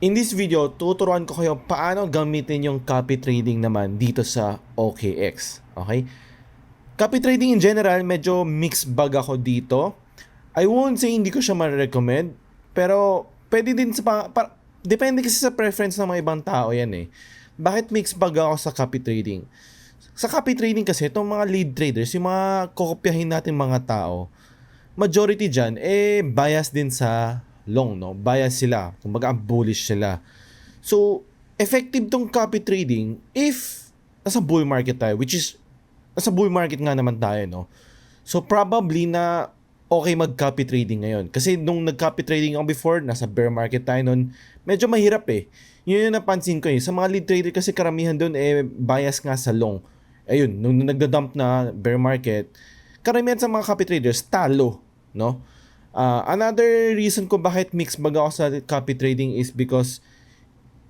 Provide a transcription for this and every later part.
In this video, tuturuan ko kayo paano gamitin yung copy trading naman dito sa OKX. Okay? Copy trading in general, medyo mixed bag ako dito. I won't say hindi ko siya ma-recommend, pero pwede din depende kasi sa preference ng mga ibang tao yan eh. Bakit mixed bag ako sa copy trading? Sa copy trading kasi, itong mga lead traders, yung mga kokopyahin natin mga tao, majority dyan, bias din sa long, no? Bias sila. Kumbaga, bullish sila. So, effective tong copy trading if nasa bull market tayo, which is, nasa bull market nga naman tayo, no? So, probably na okay mag-copy trading ngayon. Kasi nung nag-copy trading ako before, nasa bear market tayo nun, medyo mahirap eh. Yun yung napansin ko eh. Sa mga lead trader kasi karamihan doon bias nga sa long. Ayun, nung nagda-dump na bear market, karamihan sa mga copy traders, talo, no? Another reason ko bakit mixed bag ako sa copy trading is because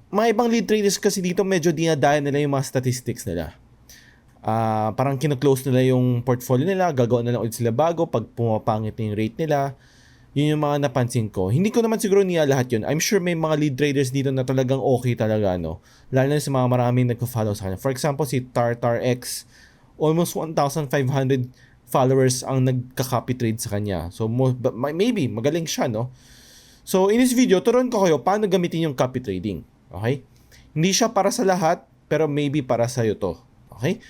mga ibang lead traders kasi dito medyo dinadaya nila yung mga statistics nila. Parang kino-close nila yung portfolio nila, gagawa na lang ulit sila bago pag pumapangit yung rate nila. Yun yung mga napansin ko. Hindi ko naman siguro niya lahat yun. I'm sure may mga lead traders dito na talagang okay talaga, no? Lalo na sa mga maraming nagko-follow sa kanya. For example, si TartarX, almost 1,500 followers ang nagka-copy trade sa kanya. So, maybe, magaling siya, no? So, in this video, turuan ko kayo paano gamitin yung copy trading. Okay? Hindi siya para sa lahat, pero maybe para sa'yo to. Okay?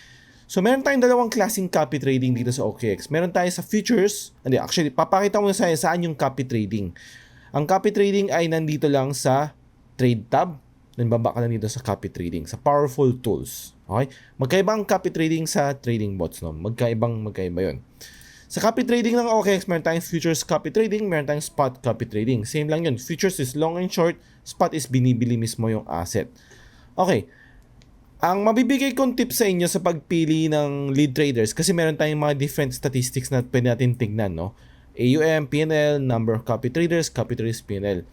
So, meron tayong dalawang klaseng copy trading dito sa OKX. Meron tayo sa futures. Hindi, actually, papakita ko sa saan yung copy trading. Ang copy trading ay nandito lang sa trade tab. Then, baba ka lang dito sa copy trading, sa powerful tools. Okay? Magkaiba ang copy trading sa trading bots, no? Magkaiba yun. Sa copy trading ng OKX, meron tayong futures copy trading, meron tayong spot copy trading. Same lang yun. Futures is long and short, spot is binibili mismo yung asset. Okay. Ang mabibigay kong tips sa inyo sa pagpili ng lead traders, kasi meron tayong mga different statistics na pwede natin tignan, no? AUM, PNL, number of copy traders, PNL.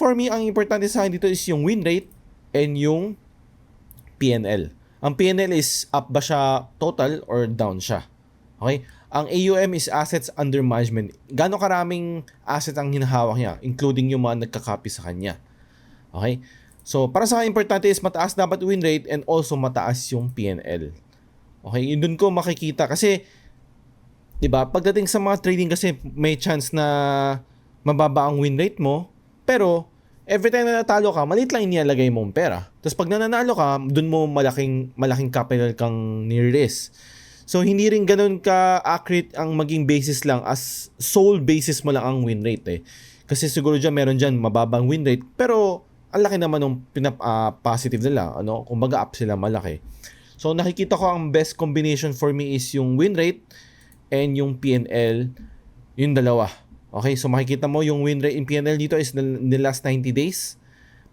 For me, ang importante sa akin dito is yung win rate and yung PNL. Ang PNL is up ba siya total or down siya? Okay? Ang AUM is assets under management. Gaano karaming asset ang hinahawak niya, including yung mga nagka-copy sa kanya. Okay? So, para sa akin, importante is mataas dapat win rate and also mataas yung PNL. Okay? Yun dun ko makikita kasi, di ba, pagdating sa mga trading kasi may chance na mababa ang win rate mo, pero every time na natalo ka, maliit lang inilalagay mong pera. Tapos pag nananalo ka, dun mo malaking capital kang ni-risk. So, hindi rin ganun ka-accurate ang maging basis lang as sole basis mo lang ang win rate eh. Kasi siguro meron dyan mababang win rate, pero ang laki naman ng positive nila. Ano? Kumbaga up sila malaki. So, nakikita ko ang best combination for me is yung win rate and yung PNL, yung dalawa. Okay, so makikita mo yung win rate in PNL dito is the last 90 days.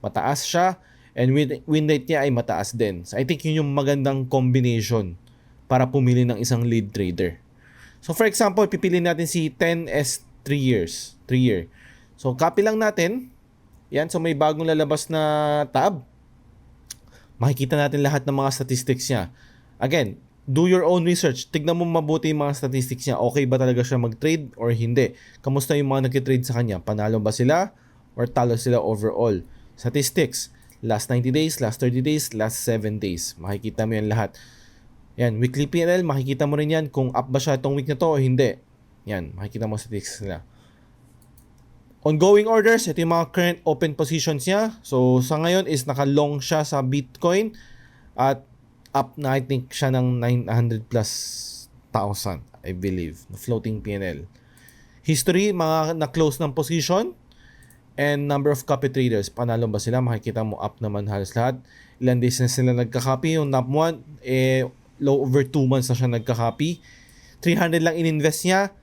Mataas siya. And win rate niya ay mataas din. So I think yun yung magandang combination para pumili ng isang lead trader. So for example, pipili natin si 10S 3 years. 3 year. So copy lang natin. Yan, so may bagong lalabas na tab. Makikita natin lahat ng mga statistics niya. Again, do your own research. Tignan mo mabuti yung mga statistics niya. Okay ba talaga siya mag-trade or hindi? Kamusta yung mga nag-trade sa kanya? Panalo ba sila or talo sila overall? Statistics. Last 90 days, last 30 days, last 7 days. Makikita mo yan lahat. Yan, weekly PNL, makikita mo rin yan kung up ba siya itong week na to o hindi. Yan, makikita mo statistics nila. Ongoing orders, ito yung mga current open positions niya. So, sa ngayon is naka-long siya sa Bitcoin at up na I think siya ng 900 plus thousand, I believe, na floating PNL. History, mga na-close ng position and number of copy traders. Panalo ba sila? Makikita mo up naman halos lahat. Ilan days na sila nagka-copy. Yung top 1, low over 2 months na siya nagka-copy. 300 lang in-invest niya.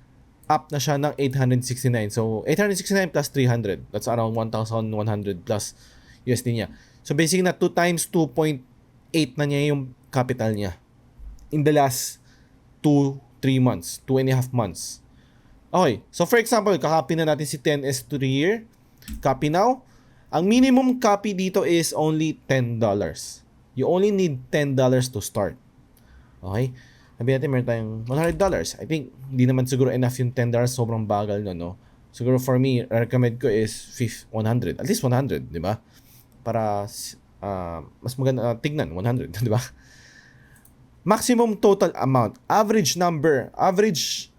Up na siya ng 869. So, 869 plus 300. That's around 1,100 plus USD niya. So, basically na 2 times 2.8 na niya yung capital niya in the last 2-3 months, 2.5 months. Okay, so for example, kakopy na natin si 10S 3 year. Copy now. Ang minimum copy dito is only $10. You only need $10 to start. Okay? Sabi natin meron tayong $100. I think hindi naman siguro enough yung $10. Sobrang bagal no. Siguro for me, recommend ko is 100. At least 100, di ba? Para mas maganda tignan, 100, di ba? Maximum total amount, average number, average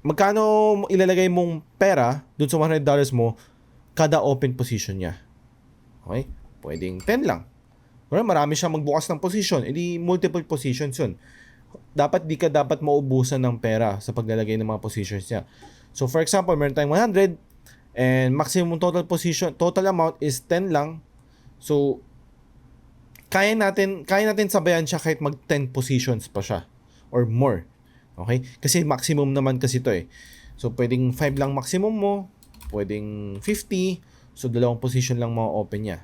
magkano ilalagay mong pera dun sa $100 mo kada open position niya. Okay? Pwedeng 10 lang. Kung marami siyang magbukas ng position, edi multiple positions yun. Di ka dapat maubusan ng pera sa paglalagay ng mga positions niya. So for example, meron tayong 100 and maximum total amount is 10 lang. So kaya natin sabayan siya kahit mag 10 positions pa siya or more. Okay? Kasi maximum naman kasi to eh. So pwedeng 5 lang maximum mo, pwedeng 50. So dalawang position lang ma-open niya.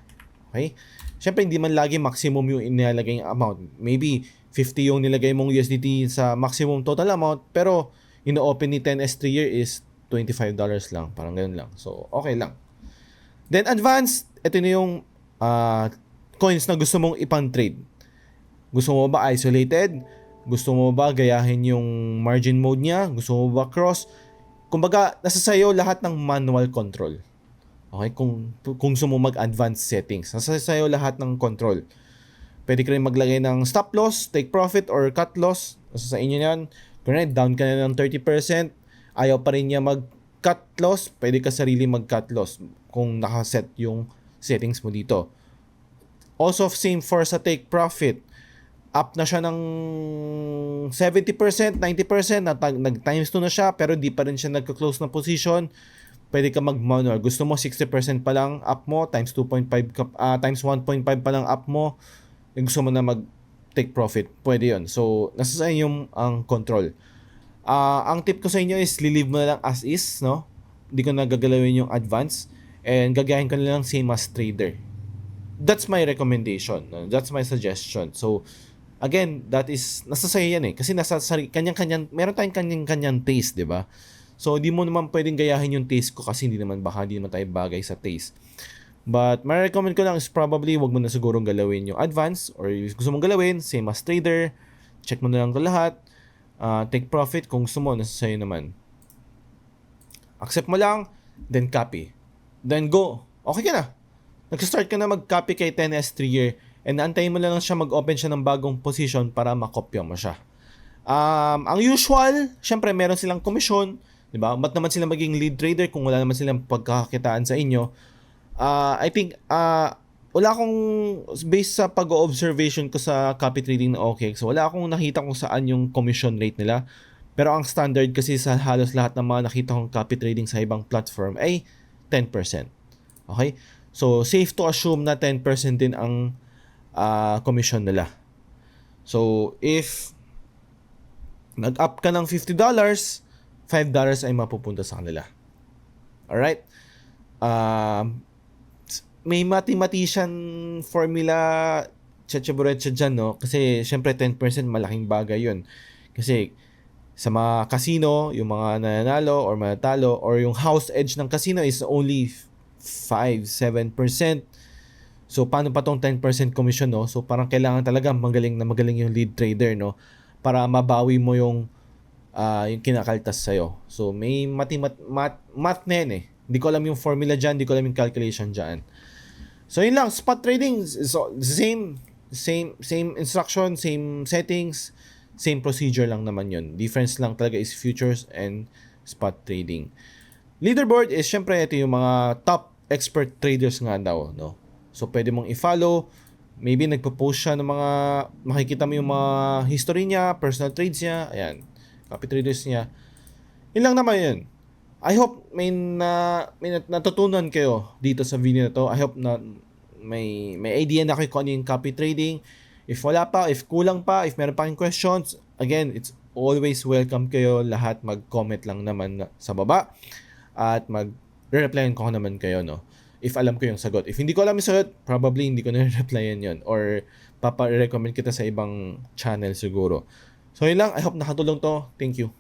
Okay? Siyempre hindi man lagi maximum yung inilalagay yung amount. Maybe 50 yung nilagay mong USDT sa maximum total amount, pero ino-open ni 10S 3 year is $25 lang. Parang ganun lang. So, okay lang. Then, advanced, ito na yung coins na gusto mong ipang-trade. Gusto mo ba isolated? Gusto mo ba gayahin yung margin mode niya? Gusto mo ba cross? Kumbaga, nasa sayo lahat ng manual control. Okay? Kung gusto mo mag-advanced settings, nasa sayo lahat ng control. Pwede ka rin maglagay ng stop loss, take profit, or cut loss. Nasa sa inyo yan. Kung down ka na ng 30%, ayaw pa rin niya mag-cut loss, pwede ka sarili mag-cut loss kung nakaset yung settings mo dito. Also, same for sa take profit. Up na siya ng 70%, 90%, nag-times 2 na siya, pero di pa rin siya nagka-close na position. Pwede ka mag-manual. Gusto mo 60% pa lang up mo, times 2.5, times 1.5 pa lang up mo, gusto mo na mag-take profit, pwede yun. So, nasa sa inyo ang control. Ang tip ko sa inyo is leave mo na lang as is, no? Hindi ko na gagalawin yung advance and gagayahin ko na lang same as trader. That's my recommendation. No? That's my suggestion. So, again, that is, nasa sa'yo yan eh. Kasi nasa kanyang-kanyang, meron tayong kanyang-kanyang taste, di ba? So, di mo naman pwedeng gayahin yung taste ko kasi hindi naman tayo bagay sa taste. But, ma-recommend ko lang is probably wag mo na sigurong galawin yung advance or gusto mong galawin, same as trader. Check mo na lang ito lahat. Take profit kung gusto mo, nasa sa'yo naman. Accept mo lang, then copy. Then go. Okay ka na. Nag-start ka na mag-copy kay 10S 3 year and antayin mo lang siya mag-open siya ng bagong position para makopya mo siya. Ang usual, syempre meron silang commission, di ba? Ba't naman sila maging lead trader kung wala naman silang pagkakakitaan sa inyo? I think wala akong, based sa pag-observation ko sa copy trading na OKX, wala akong nakita kung saan yung commission rate nila. Pero ang standard kasi sa halos lahat ng mga nakita kong copy trading sa ibang platform ay 10%. Okay? So, safe to assume na 10% din ang commission nila. So, if nag-up ka ng $50, $5 ay mapupunta sa kanila. Alright? May mathematician formula chachaburetsa dyan, no? Kasi syempre 10% malaking bagay yun. Kasi sa mga casino, yung mga nananalo or manatalo or yung house edge ng casino is only 5-7%. So paano pa tong 10% commission, no? So parang kailangan talaga magaling yung lead trader, no? Para mabawi mo yung kinakaltas sa'yo. So may math na yan eh. Hindi ko alam yung formula dyan, hindi ko alam yung calculation dyan. So yun lang, spot trading, so same instruction, same settings, same procedure lang naman yun. Difference lang talaga is futures and spot trading. Leaderboard is syempre ito yung mga top expert traders nga daw, no? So pwede mong i-follow, maybe nagpo-post siya ng mga, makikita mo yung mga history niya, personal trades niya, ayan, copy traders niya. Yun lang naman yun. I hope may natutunan kayo dito sa video na to. I hope na may idea na kayo kung ano yung copy trading. If wala pa, if kulang pa, if meron pa kayong questions, again, it's always welcome kayo. Lahat mag-comment lang naman sa baba. At mag-replyan ko naman kayo, no? If alam ko yung sagot. If hindi ko alam yung sagot, probably hindi ko na-replyan yun. Or papa-recommend kita sa ibang channel siguro. So yun lang. I hope nakatulong to. Thank you.